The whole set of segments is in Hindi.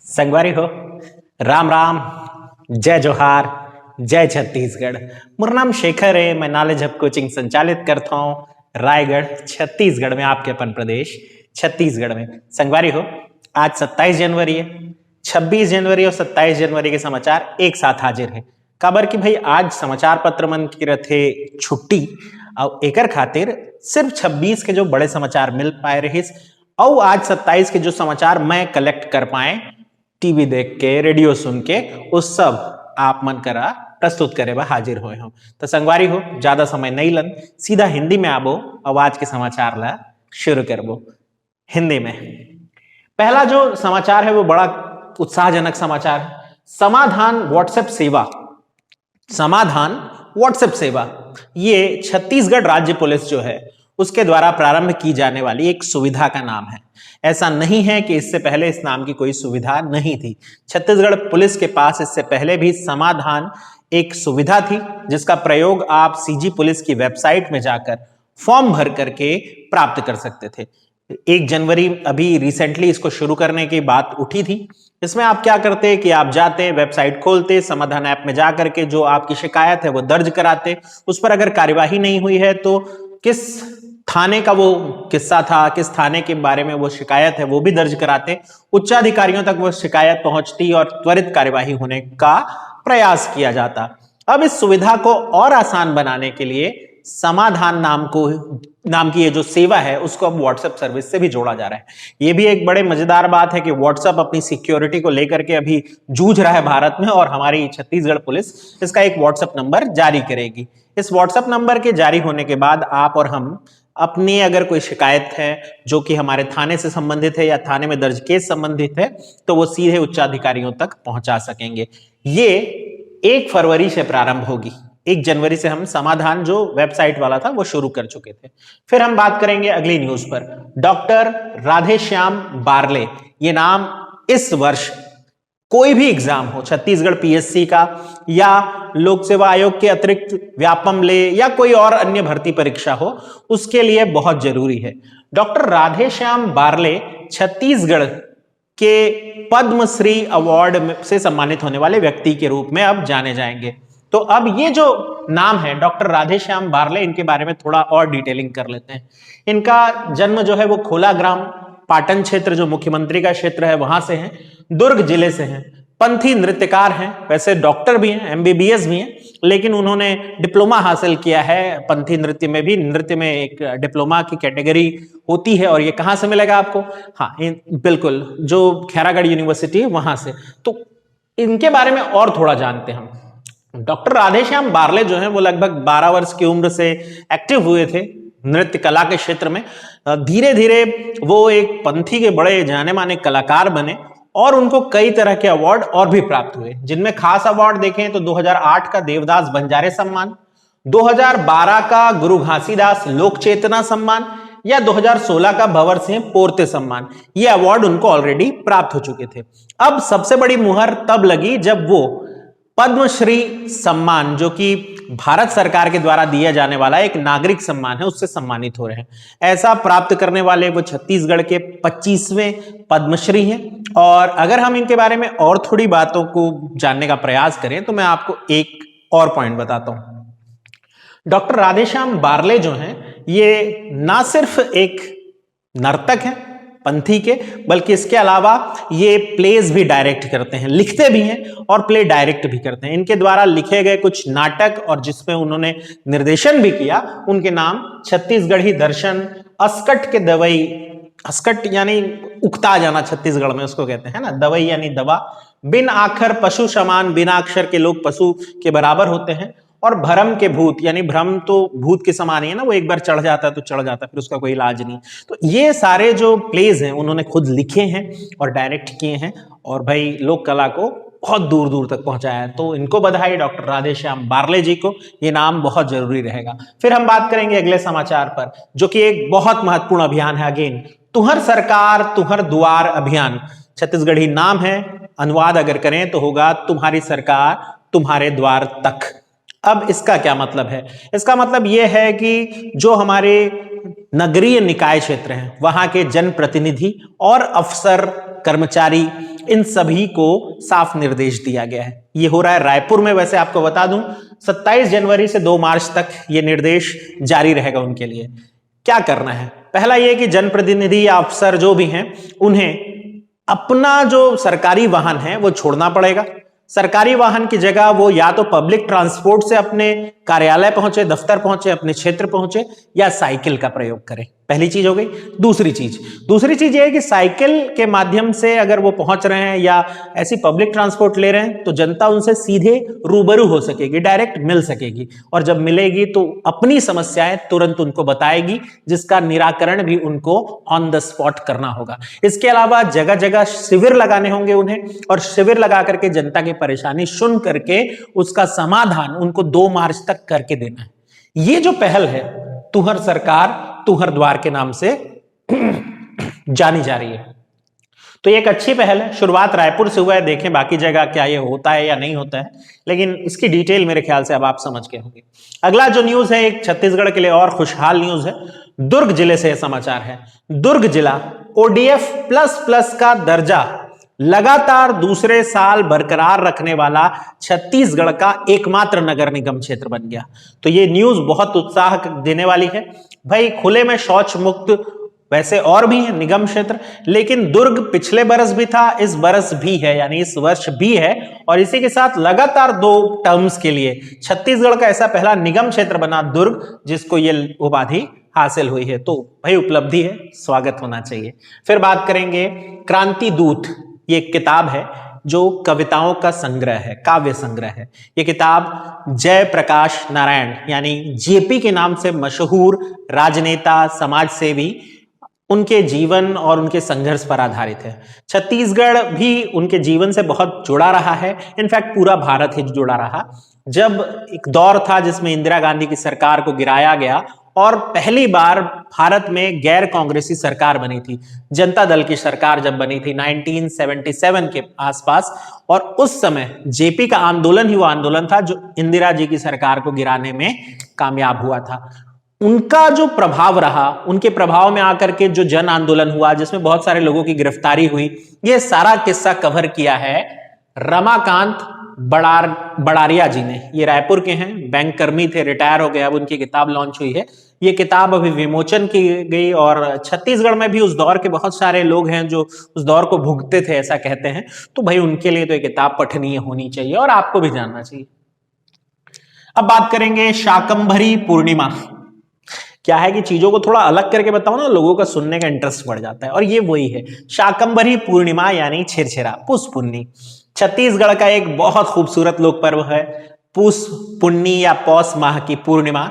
संगवारी हो, राम राम, जय जोहार, जय छत्तीसगढ़। मोर नाम शेखर है। मैं नॉलेज हब कोचिंग संचालित करता हूँ रायगढ़ छत्तीसगढ़ में, आपके अपन प्रदेश छत्तीसगढ़ में। संगवारी हो, आज 27 जनवरी है। 26 जनवरी और 27 जनवरी के समाचार एक साथ हाजिर है। काबर कि भाई आज समाचार पत्र मन की रथे छुट्टी और एकर खातिर सिर्फ 26 के जो बड़े समाचार मिल पाए रहिस और आज 27 के जो समाचार मैं कलेक्ट कर पाए टीवी देख के, रेडियो सुन के, उस सब आप मन करा प्रस्तुत करे बा हाजिर होए हो। तो संगवारी हो, ज्यादा समय नहीं लन, सीधा हिंदी में आबो और आज के समाचार ला शुरू करबो हिंदी में। पहला जो समाचार है वो बड़ा उत्साहजनक समाचार है। समाधान व्हाट्सएप सेवा, समाधान व्हाट्सएप सेवा ये छत्तीसगढ़ राज्य पुलिस जो है उसके द्वारा प्रारंभ की जाने वाली एक सुविधा का नाम है। ऐसा नहीं है कि इससे पहले इस नाम की कोई सुविधा नहीं थी। छत्तीसगढ़ पुलिस के पास इससे पहले भी समाधान एक सुविधा थी जिसका प्रयोग आप सीजी पुलिस की वेबसाइट में जाकर फॉर्म भर करके प्राप्त कर सकते थे। 1 जनवरी अभी रिसेंटली इसको शुरू करने की बात उठी थी। इसमें आप क्या करते कि आप जाते, वेबसाइट खोलते, समाधान ऐप में जाकर के जो आपकी शिकायत है वो दर्ज कराते। उस पर अगर कार्यवाही नहीं हुई है तो किस थाने का वो किस्सा था, किस थाने के बारे में वो शिकायत है वो भी दर्ज कराते। उच्चाधिकारियों तक वो शिकायत पहुंचती और त्वरित कार्यवाही होने का प्रयास किया जाता। अब इस सुविधा को और आसान बनाने के लिए समाधान नाम की ये जो सेवा है उसको अब व्हाट्सएप सर्विस से भी जोड़ा जा रहा है। ये भी एक बड़े मजेदार बात है कि व्हाट्सएप अपनी सिक्योरिटी को लेकर के अभी जूझ रहा है भारत में, और हमारी छत्तीसगढ़ पुलिस इसका एक व्हाट्सएप नंबर जारी करेगी। इस व्हाट्सएप नंबर के जारी होने के बाद आप और हम अपनी अगर कोई शिकायत है जो कि हमारे थाने से संबंधित है या थाने में दर्ज केस संबंधित है तो वो सीधे उच्चाधिकारियों तक पहुंचा सकेंगे। ये 1 फरवरी से प्रारंभ होगी। 1 जनवरी से हम समाधान जो वेबसाइट वाला था वो शुरू कर चुके थे। फिर हम बात करेंगे अगली न्यूज पर। डॉक्टर राधेश्याम बारले, ये नाम इस वर्ष कोई भी एग्जाम हो, छत्तीसगढ़ पीएससी का या लोक सेवा आयोग के अतिरिक्त व्यापम ले या कोई और अन्य भर्ती परीक्षा हो, उसके लिए बहुत जरूरी है। डॉक्टर राधेश्याम बारले छत्तीसगढ़ के पद्मश्री अवार्ड से सम्मानित होने वाले व्यक्ति के रूप में अब जाने जाएंगे। तो अब ये जो नाम है डॉक्टर राधेश्याम बारले, इनके बारे में थोड़ा और डिटेलिंग कर लेते हैं। इनका जन्म जो है वो खोला ग्राम, पाटन क्षेत्र जो मुख्यमंत्री का क्षेत्र है वहां से है, दुर्ग जिले से हैं। पंथी नृत्यकार हैं, वैसे डॉक्टर भी हैं, एमबीबीएस भी हैं, लेकिन उन्होंने डिप्लोमा हासिल किया है पंथी नृत्य में भी। नृत्य में एक डिप्लोमा की कैटेगरी होती है और ये कहां से मिलेगा आपको? हाँ, बिल्कुल, जो खैरागढ़ यूनिवर्सिटी है वहां से। तो इनके बारे में और थोड़ा जानते हैं हम। डॉक्टर राधेश्याम बारले जो है वो लगभग 12 वर्ष की उम्र से एक्टिव हुए थे नृत्य कला के क्षेत्र में। धीरे धीरे वो एक पंथी के बड़े जाने माने कलाकार बने और उनको कई तरह के अवार्ड और भी प्राप्त हुए, जिनमें खास अवार्ड देखें तो 2008 का देवदास बंजारे सम्मान, 2012 का गुरु घासीदास लोक चेतना सम्मान या 2016 का भंवर सिंह पोरते सम्मान। ये अवार्ड उनको ऑलरेडी प्राप्त हो चुके थे। अब सबसे बड़ी मुहर तब लगी जब वो पद्मश्री सम्मान, जो कि भारत सरकार के द्वारा दिया जाने वाला एक नागरिक सम्मान है, उससे सम्मानित हो रहे हैं। ऐसा प्राप्त करने वाले वो छत्तीसगढ़ के 25वें पद्मश्री हैं। और अगर हम इनके बारे में और थोड़ी बातों को जानने का प्रयास करें तो मैं आपको एक और पॉइंट बताता हूं। डॉक्टर राधेश्याम बारले जो हैं ये ना सिर्फ एक नर्तक हैं पंथी के, बल्कि इसके अलावा ये प्लेज भी डायरेक्ट करते हैं, लिखते भी हैं और प्ले डायरेक्ट भी करते हैं। इनके द्वारा लिखे गए कुछ नाटक और जिसमें उन्होंने निर्देशन भी किया, उनके नाम छत्तीसगढ़ी दर्शन, अस्कट के दवाई, अस्कट यानी उकता जाना छत्तीसगढ़ में उसको कहते हैं ना, दवाई यानी दवा, बिन आखर पशु समान, बिना अक्षर के लोग पशु के बराबर होते हैं, और भ्रम के भूत, यानी भ्रम तो भूत के समान ही है ना, वो एक बार चढ़ जाता है तो चढ़ जाता है, फिर उसका कोई इलाज नहीं। तो ये सारे जो प्लेज हैं उन्होंने खुद लिखे हैं और डायरेक्ट किए हैं और भाई लोक कला को बहुत दूर दूर तक पहुंचाया है। तो इनको बधाई डॉक्टर राधेश्याम बारले जी को, ये नाम बहुत जरूरी रहेगा। फिर हम बात करेंगे अगले समाचार पर, जो कि एक बहुत महत्वपूर्ण अभियान है। अगेन, तुहर सरकार तुहर द्वार अभियान, छत्तीसगढ़ी नाम है, अनुवाद अगर करें तो होगा तुम्हारी सरकार तुम्हारे द्वार तक। अब इसका क्या मतलब है? इसका मतलब यह है कि जो हमारे नगरीय निकाय क्षेत्र हैं वहां के जनप्रतिनिधि और अफसर कर्मचारी इन सभी को साफ निर्देश दिया गया है। ये हो रहा है रायपुर में। वैसे आपको बता दूं 27 जनवरी से 2 मार्च तक ये निर्देश जारी रहेगा उनके लिए। क्या करना है? पहला ये कि जनप्रतिनिधि या अफसर जो भी हैं उन्हें अपना जो सरकारी वाहन है वो छोड़ना पड़ेगा। सरकारी वाहन की जगह वो या तो पब्लिक ट्रांसपोर्ट से अपने कार्यालय पहुंचे, दफ्तर पहुंचे, अपने क्षेत्र पहुंचे, या साइकिल का प्रयोग करें। पहली चीज हो गई। दूसरी चीज ये है कि साइकिल के माध्यम से अगर वो पहुंच रहे हैं या ऐसी पब्लिक ट्रांसपोर्ट ले रहे हैं तो जनता उनसे सीधे रूबरू हो सकेगी, डायरेक्ट मिल सकेगी, और जब मिलेगी तो अपनी समस्याएं तुरंत उनको बताएगी, जिसका निराकरण भी उनको ऑन द स्पॉट करना होगा। इसके अलावा जगह जगह शिविर लगाने होंगे उन्हें, और शिविर लगा करके जनता की परेशानी सुन करके उसका समाधान उनको 2 मार्च तक करके देना है। ये जो पहल है तुहर सरकार तुहर द्वार के नाम से जानी जा रही है। तो ये एक अच्छी पहल है। शुरुआत रायपुर से हुआ है, देखें बाकी जगह क्या ये होता है या नहीं होता है, लेकिन इसकी डिटेल मेरे ख्याल से अब आप समझ गए होंगे। अगला जो न्यूज है एक छत्तीसगढ़ के लिए और खुशहाल न्यूज है। दुर्ग जिले से यह समाचार है। दुर्ग जिला ODF++ का दर्जा लगातार दूसरे साल बरकरार रखने वाला छत्तीसगढ़ का एकमात्र नगर निगम क्षेत्र बन गया। तो ये न्यूज बहुत उत्साह देने वाली है। भाई खुले में शौच मुक्त वैसे और भी है निगम क्षेत्र, लेकिन दुर्ग पिछले बरस भी था, इस बरस भी है, यानी इस वर्ष भी है, और इसी के साथ लगातार 2 टर्म्स के लिए छत्तीसगढ़ का ऐसा पहला निगम क्षेत्र बना दुर्ग, जिसको ये उपाधि हासिल हुई है। तो भाई उपलब्धि है, स्वागत होना चाहिए। फिर बात करेंगे क्रांति दूत। ये एक किताब है जो कविताओं का संग्रह है, काव्य संग्रह है। ये किताब जयप्रकाश नारायण यानी जेपी के नाम से मशहूर राजनेता, समाजसेवी, उनके जीवन और उनके संघर्ष पर आधारित है। छत्तीसगढ़ भी उनके जीवन से बहुत जुड़ा रहा है, इनफैक्ट पूरा भारत ही जुड़ा रहा। जब एक दौर था जिसमें इंदिरा गांधी की सरकार को गिराया गया और पहली बार भारत में गैर कांग्रेसी सरकार बनी थी, जनता दल की सरकार जब बनी थी 1977 के आसपास, और उस समय जेपी का आंदोलन ही वो आंदोलन था जो इंदिरा जी की सरकार को गिराने में कामयाब हुआ था। उनका जो प्रभाव रहा, उनके प्रभाव में आकर के जो जन आंदोलन हुआ जिसमें बहुत सारे लोगों की गिरफ्तारी हुई, ये सारा किस्सा कवर किया है रमाकांत बड़ारिया जी ने। ये रायपुर के हैं, बैंक कर्मी थे, रिटायर हो गए, अब उनकी किताब लॉन्च हुई है। ये किताब अभी विमोचन की गई, और छत्तीसगढ़ में भी उस दौर के बहुत सारे लोग हैं जो उस दौर को भुगते थे, ऐसा कहते हैं। तो भाई उनके लिए तो ये किताब पठनीय होनी चाहिए और आपको भी जानना चाहिए। अब बात करेंगे शाकंभरी पूर्णिमा। क्या है कि चीजों को थोड़ा अलग करके बताओ ना, लोगों का सुनने का इंटरेस्ट बढ़ जाता है, और ये वही है शाकंभरी पूर्णिमा यानी छेरछेरा, पुष पुन्नी। छत्तीसगढ़ का एक बहुत खूबसूरत लोक पर्व है। पुष पुन्नी या पौष माह की पूर्णिमा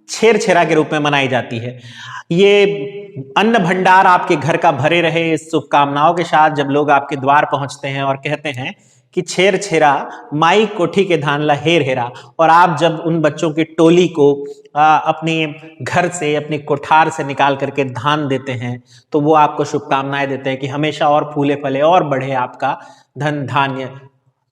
छेरछेरा के रूप में मनाई जाती है। ये अन्न भंडार आपके घर का भरे रहे, इस शुभकामनाओं के साथ जब लोग आपके द्वार पहुंचते हैं और कहते हैं कि छेर छेरा माई कोठी के धान ला हेर हेरा, और आप जब उन बच्चों की टोली को अपने घर से, अपनी कोठार से निकाल करके धान देते हैं, तो वो आपको शुभकामनाएं देते हैं कि हमेशा और फूले फले और बढ़े आपका धन धान्य।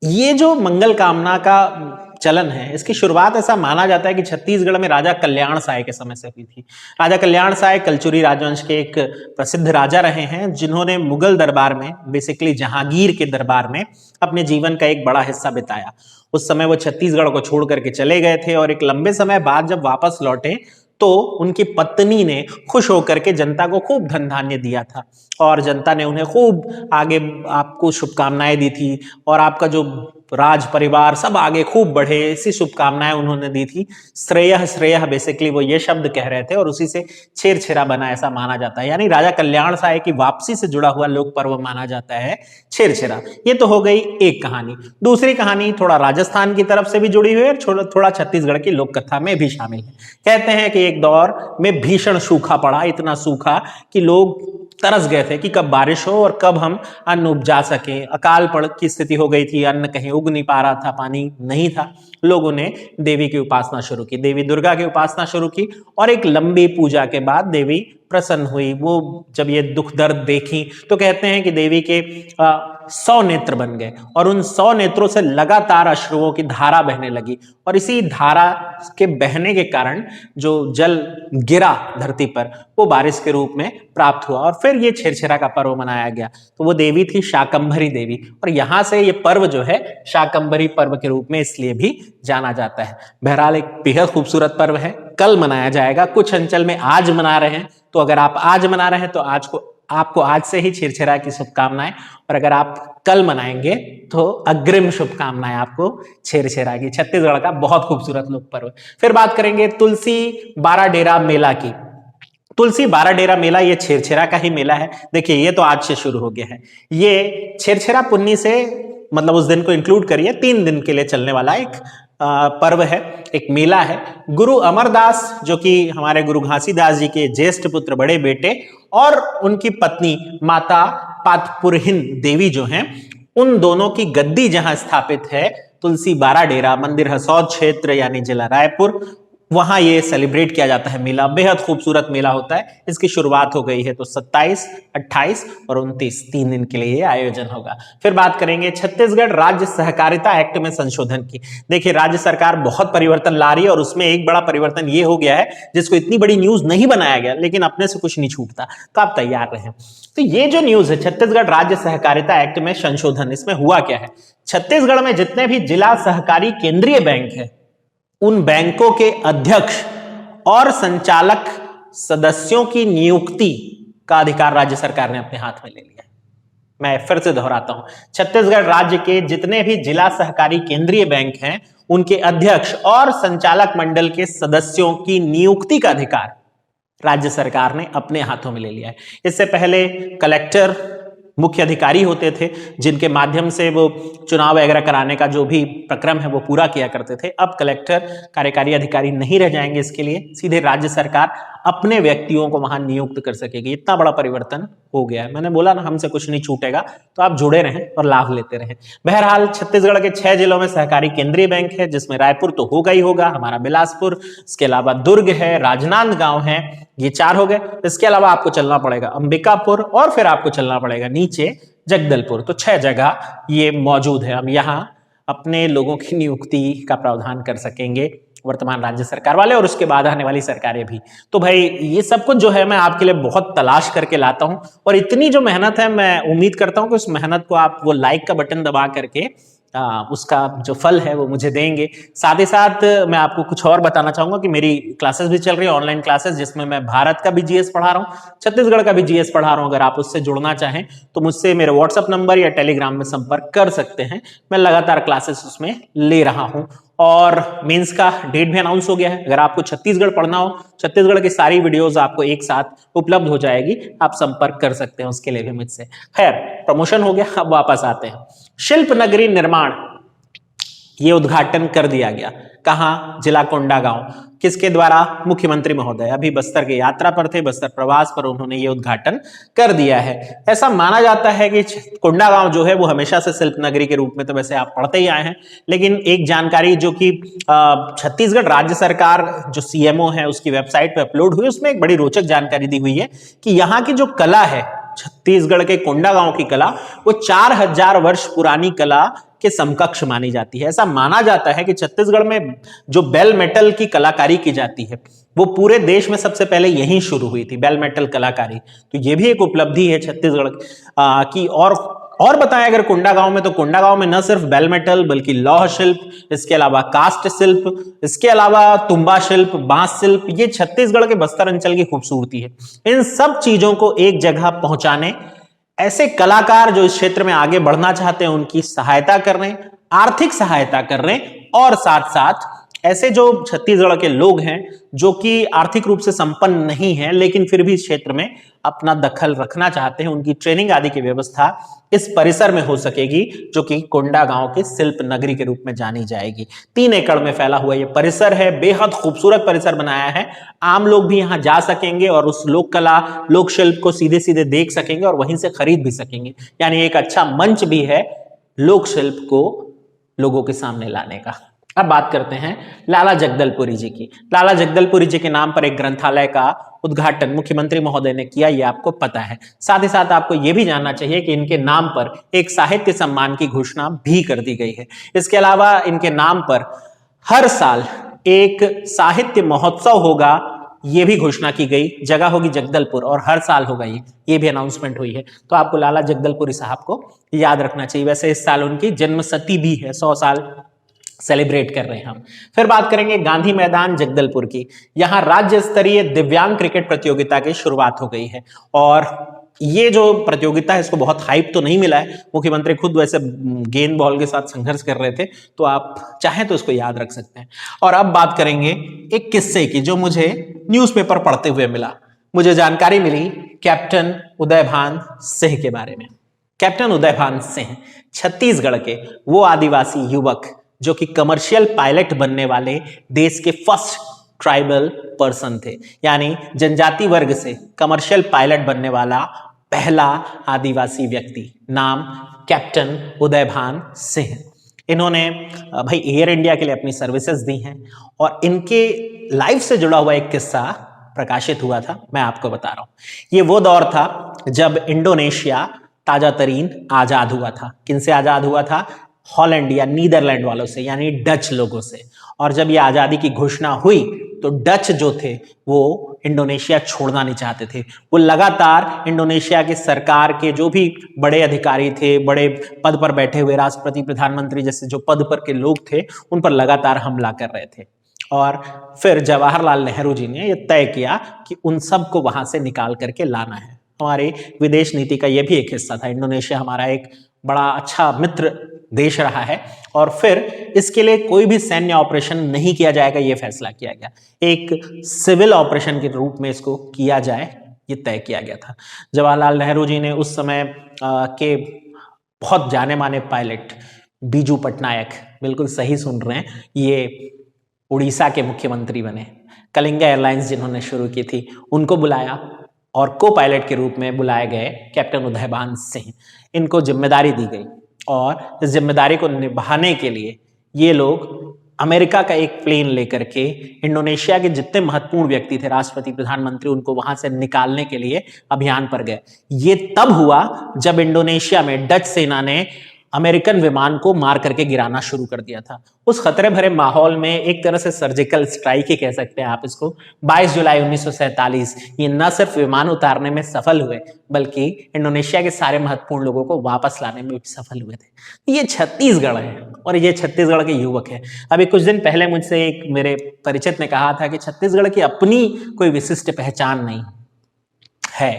ये जो मंगल कामना का चलन है, इसकी शुरुआत ऐसा माना जाता है कि छत्तीसगढ़ में राजा कल्याण साय के समय से हुई थी। राजा कल्याण साय कलचुरी राजवंश के एक प्रसिद्ध राजा रहे हैं, जिन्होंने मुगल दरबार में, बेसिकली जहांगीर के दरबार में अपने जीवन का एक बड़ा हिस्सा बिताया। उस समय वो छत्तीसगढ़ को छोड़ करके चले गए थे, और एक लंबे समय बाद जब वापस लौटे तो उनकी पत्नी ने खुश होकर के जनता को खूब धन धान्य दिया था, और जनता ने उन्हें खूब आगे आपको शुभकामनाएं दी थी, और आपका जो राज परिवार सब आगे खूब बढ़े, ऐसी शुभकामनाएं उन्होंने दी थी। श्रेयः श्रेयः बेसिकली वो ये शब्द कह रहे थे, और उसी से छेरछेरा बना ऐसा माना जाता है। यानी राजा कल्याण साय की वापसी से जुड़ा हुआ लोक पर्व माना जाता है छेरछेरा। ये तो हो गई एक कहानी। दूसरी कहानी थोड़ा राजस्थान की तरफ से भी जुड़ी हुई है, थोड़ा छत्तीसगढ़ की लोक कथा में भी शामिल है। कहते हैं कि एक दौर में भीषण सूखा पड़ा, इतना सूखा कि लोग तरस गए थे कि कब बारिश हो और कब हम अन्न उपजा सके। अकाल पड़ की स्थिति हो गई थी, अन्न कहीं उग नहीं पा रहा था, पानी नहीं था। लोगों ने देवी की उपासना शुरू की, देवी दुर्गा की उपासना शुरू की, और एक लंबी पूजा के बाद देवी प्रसन्न हुई। वो जब ये दुख दर्द देखी तो कहते हैं कि देवी के 100 नेत्र बन गए और उन 100 नेत्रों से लगातार अश्रुओं की धारा बहने लगी और इसी धारा के बहने के कारण जो जल गिरा धरती पर वो बारिश के रूप में प्राप्त हुआ और फिर ये छेरछेरा का पर्व मनाया गया। तो वो देवी थी शाकंभरी देवी और यहां से ये पर्व जो है शाकंभरी पर्व के रूप में इसलिए भी जाना जाता है। बहरहाल एक बेहद खूबसूरत पर्व है, कल मनाया जाएगा। कुछ अंचल में आज मना रहे हैं, तो अगर आप आज मना रहे हैं तो आपको आज से ही छेरछेरा की शुभकामनाएं, और अगर आप कल मनाएंगे तो अग्रिम शुभकामनाएं आपको छेरछेरा की। छत्तीसगढ़ का बहुत खूबसूरत लोक पर्व। फिर बात करेंगे तुलसी बारा डेरा मेला की। तुलसी बारा डेरा मेला ये छेरछेरा का ही मेला है। देखिए ये तो आज से शुरू हो गया है। ये छेरछेरा पुन्नी से मतलब उस दिन को इंक्लूड करिए, 3 दिन के लिए चलने वाला एक पर्व है, एक मेला है। गुरु अमरदास जो कि हमारे गुरु घासीदास जी के ज्येष्ठ पुत्र बड़े बेटे और उनकी पत्नी माता पातपुरहिन देवी जो हैं, उन दोनों की गद्दी जहां स्थापित है तुलसी बारा डेरा, मंदिर हसौद क्षेत्र यानी जिला रायपुर, वहां ये सेलिब्रेट किया जाता है मेला। बेहद खूबसूरत मेला होता है। इसकी शुरुआत हो गई है तो 27, 28 और 29 3 दिन के लिए ये आयोजन होगा। फिर बात करेंगे छत्तीसगढ़ राज्य सहकारिता एक्ट में संशोधन की। देखिए राज्य सरकार बहुत परिवर्तन ला रही है और उसमें एक बड़ा परिवर्तन ये हो गया है जिसको इतनी बड़ी न्यूज नहीं बनाया गया, लेकिन अपने से कुछ नहीं छूटता, तो आप तैयार रहें। तो ये जो न्यूज है छत्तीसगढ़ राज्य सहकारिता एक्ट में संशोधन, इसमें हुआ क्या है, छत्तीसगढ़ में जितने भी जिला सहकारी केंद्रीय बैंक है उन बैंकों के अध्यक्ष और संचालक सदस्यों की नियुक्ति का अधिकार राज्य सरकार ने अपने हाथ में ले लिया है। मैं फिर से दोहराता हूं, छत्तीसगढ़ राज्य के जितने भी जिला सहकारी केंद्रीय बैंक हैं उनके अध्यक्ष और संचालक मंडल के सदस्यों की नियुक्ति का अधिकार राज्य सरकार ने अपने हाथों में ले लिया है। इससे पहले कलेक्टर मुख्य अधिकारी होते थे जिनके माध्यम से वो चुनाव वगैरह कराने का जो भी प्रक्रम है वो पूरा किया करते थे। अब कलेक्टर कार्यकारी अधिकारी नहीं रह जाएंगे, इसके लिए सीधे राज्य सरकार अपने व्यक्तियों को वहां नियुक्त कर सकेगी। इतना बड़ा परिवर्तन हो गया है। मैंने बोला ना हमसे कुछ नहीं छूटेगा, तो आप जुड़े रहें और लाभ लेते रहें। बहरहाल छत्तीसगढ़ के 6 जिलों में सहकारी केंद्रीय बैंक है, जिसमें रायपुर तो होगा ही होगा, हमारा बिलासपुर, इसके अलावा दुर्ग है, राजनांदगांव है, ये 4 हो गए। इसके अलावा आपको चलना पड़ेगा अंबिकापुर और फिर आपको चलना पड़ेगा नीचे जगदलपुर। तो 6 जगह ये मौजूद है। हम यहाँ अपने लोगों की नियुक्ति का प्रावधान कर सकेंगे, वर्तमान राज्य सरकार वाले और उसके बाद आने वाली सरकारें भी। तो भाई ये सब कुछ जो है मैं आपके लिए बहुत तलाश करके लाता हूं और इतनी जो मेहनत है मैं उम्मीद करता हूं कि उस मेहनत को आप वो लाइक का बटन दबा करके उसका जो फल है वो मुझे देंगे। साथ ही साथ मैं आपको कुछ और बताना चाहूंगा कि मेरी क्लासेस भी चल रही है, ऑनलाइन क्लासेस, जिसमें मैं भारत का भी जीएस पढ़ा रहा हूँ, छत्तीसगढ़ का भी जीएस पढ़ा रहा हूँ। अगर आप उससे जुड़ना चाहें तो मुझसे मेरे व्हाट्सएप नंबर या टेलीग्राम में संपर्क कर सकते हैं। मैं लगातार क्लासेस उसमें ले रहा हूँ और मेंस का डेट भी अनाउंस हो गया है। अगर आपको छत्तीसगढ़ पढ़ना हो, छत्तीसगढ़ की सारी वीडियोस आपको एक साथ उपलब्ध हो जाएगी, आप संपर्क कर सकते हैं उसके लिए भी मुझसे। खैर प्रमोशन हो गया, अब वापस आते हैं। शिल्प नगरी निर्माण ये उद्घाटन कर दिया गया। कहां? जिला कोंडागांव। किसके द्वारा? मुख्यमंत्री महोदय अभी बस्तर की यात्रा पर थे, बस्तर प्रवास पर उन्होंने ये उद्घाटन कर दिया है। ऐसा माना जाता है कि कोंडागांव जो है वो हमेशा से शिल्प नगरी के रूप में तो वैसे आप पढ़ते ही आए हैं, लेकिन एक जानकारी जो कि छत्तीसगढ़ राज्य सरकार जो सीएमओ है उसकी वेबसाइट पर अपलोड हुई, उसमें एक बड़ी रोचक जानकारी दी हुई है कि यहाँ की जो कला है, छत्तीसगढ़ के कोंडागांव की कला, वो 4000 वर्ष पुरानी कला के समकक्ष मानी जाती है। ऐसा माना जाता है कि छत्तीसगढ़ में जो बेल मेटल की कलाकारी की जाती है वो पूरे देश में सबसे पहले यहीं शुरू हुई थी, बेल मेटल कलाकारी। तो ये भी एक उपलब्धि है छत्तीसगढ़ की। और बताएं अगर कोंडागांव में, तो कोंडागांव में न सिर्फ बेल मेटल बल्कि लौह शिल्प, इसके अलावा कास्ट शिल्प, इसके अलावा तुम्बा शिल्प, बांस शिल्प, ये छत्तीसगढ़ के बस्तर अंचल की खूबसूरती है। इन सब चीजों को एक जगह पहुंचाने, ऐसे कलाकार जो इस क्षेत्र में आगे बढ़ना चाहते हैं उनकी सहायता कर रहे हैं, आर्थिक सहायता कर रहे हैं, और साथ साथ ऐसे जो छत्तीसगढ़ के लोग हैं जो कि आर्थिक रूप से संपन्न नहीं है लेकिन फिर भी इस क्षेत्र में अपना दखल रखना चाहते हैं, उनकी ट्रेनिंग आदि की व्यवस्था इस परिसर में हो सकेगी, जो कि कोंडागांव के शिल्प नगरी के रूप में जानी जाएगी। 3 एकड़ में फैला हुआ ये परिसर है, बेहद खूबसूरत परिसर बनाया है। आम लोग भी यहाँ जा सकेंगे और उस लोक कला, लोक शिल्प को सीधे सीधे देख सकेंगे और वहीं से खरीद भी सकेंगे। यानी एक अच्छा मंच भी है लोक शिल्प को लोगों के सामने लाने का। अब बात करते हैं लाला जगदलपुरी जी की। लाला जगदलपुरी जी के नाम पर एक ग्रंथालय का उद्घाटन मुख्यमंत्री महोदय ने किया, ये आपको पता है। साथ ही साथ आपको यह भी जानना चाहिए कि इनके नाम पर एक साहित्य सम्मान की घोषणा भी कर दी गई है। इसके अलावा इनके नाम पर हर साल एक साहित्य महोत्सव होगा, ये भी घोषणा की गई। जगह होगी जगदलपुर और हर साल होगा, ये भी अनाउंसमेंट हुई है। तो आपको लाला जगदलपुरी साहब को याद रखना चाहिए। वैसे इस साल उनकी जन्मशती भी है, 100 साल सेलिब्रेट कर रहे हैं हम। फिर बात करेंगे गांधी मैदान जगदलपुर की। यहां राज्य स्तरीय दिव्यांग क्रिकेट प्रतियोगिता की शुरुआत हो गई है और ये जो प्रतियोगिता है इसको बहुत हाइप तो नहीं मिला है। मुख्यमंत्री खुद वैसे गेंद बॉल के साथ संघर्ष कर रहे थे, तो आप चाहें तो इसको याद रख सकते हैं। और अब बात करेंगे एक किस्से की जो मुझे न्यूज़पेपर पढ़ते हुए मिला। मुझे जानकारी मिली कैप्टन उदयभान सिंह के बारे में। कैप्टन उदयभान सिंह छत्तीसगढ़ के वो आदिवासी युवक जो कि कमर्शियल पायलट बनने वाले देश के फर्स्ट ट्राइबल पर्सन थे, यानी जनजाति वर्ग से कमर्शियल पायलट बनने वाला पहला आदिवासी व्यक्ति। नाम कैप्टन उदयभान सिंह। इन्होंने भाई एयर इंडिया के लिए अपनी सर्विसेज दी हैं और इनके लाइफ से जुड़ा हुआ एक किस्सा प्रकाशित हुआ था, मैं आपको बता रहा हूं। ये वो दौर था जब इंडोनेशिया ताजा तरीन आजाद हुआ था। किनसे आजाद हुआ था? हॉलैंड या नीदरलैंड वालों से, यानी डच लोगों से। और जब ये आजादी की घोषणा हुई तो डच जो थे वो इंडोनेशिया छोड़ना नहीं चाहते थे। वो लगातार इंडोनेशिया की सरकार के जो भी बड़े अधिकारी थे, बड़े पद पर बैठे हुए राष्ट्रपति, प्रधानमंत्री जैसे जो पद पर के लोग थे, उन पर लगातार हमला कर रहे थे। और फिर जवाहरलाल नेहरू जी ने यह तय किया कि उन सबको वहां से निकाल करके लाना है। हमारी विदेश नीति का यह भी एक हिस्सा था। इंडोनेशिया हमारा एक बड़ा अच्छा मित्र देश रहा है और फिर इसके लिए कोई भी सैन्य ऑपरेशन नहीं किया जाएगा, यह फैसला किया गया। एक सिविल ऑपरेशन के रूप में इसको किया जाए, ये तय किया गया था। जवाहरलाल नेहरू जी ने उस समय के बहुत जाने माने पायलट बीजू पटनायक, बिल्कुल सही सुन रहे हैं, ये उड़ीसा के मुख्यमंत्री बने। कलिंगा एयरलाइंस जिन्होंने शुरू की थी उनको बुलाया और को पायलट के रूप में बुलाए गए कैप्टन उदयभान सिंह। इनको जिम्मेदारी दी गई और इस जिम्मेदारी को निभाने के लिए ये लोग अमेरिका का एक प्लेन लेकर के इंडोनेशिया के जितने महत्वपूर्ण व्यक्ति थे, राष्ट्रपति, प्रधानमंत्री, उनको वहां से निकालने के लिए अभियान पर गए। ये तब हुआ जब इंडोनेशिया में डच सेना ने अमेरिकन विमान को मार करके गिराना शुरू कर दिया था। उस खतरे भरे माहौल में एक तरह से सर्जिकल स्ट्राइक ही कह सकते हैं आप इसको। 22 जुलाई 1947 ये न सिर्फ विमान उतारने में सफल हुए बल्कि इंडोनेशिया के सारे महत्वपूर्ण लोगों को वापस लाने में भी सफल हुए थे। ये छत्तीसगढ़ है और ये छत्तीसगढ़ के युवक है। अभी कुछ दिन पहले मुझसे एक मेरे परिचित ने कहा था कि छत्तीसगढ़ की अपनी कोई विशिष्ट पहचान नहीं है,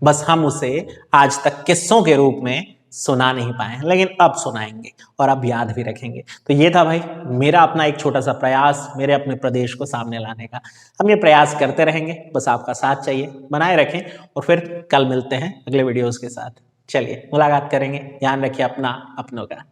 बस हम उसे आज तक किस्सों के रूप में सुना नहीं पाए, लेकिन अब सुनाएंगे और अब याद भी रखेंगे। तो ये था भाई मेरा अपना एक छोटा सा प्रयास मेरे अपने प्रदेश को सामने लाने का। हम ये प्रयास करते रहेंगे, बस आपका साथ चाहिए, बनाए रखें। और फिर कल मिलते हैं अगले वीडियोस के साथ। चलिए मुलाकात करेंगे। ध्यान रखिए अपना, अपनों का।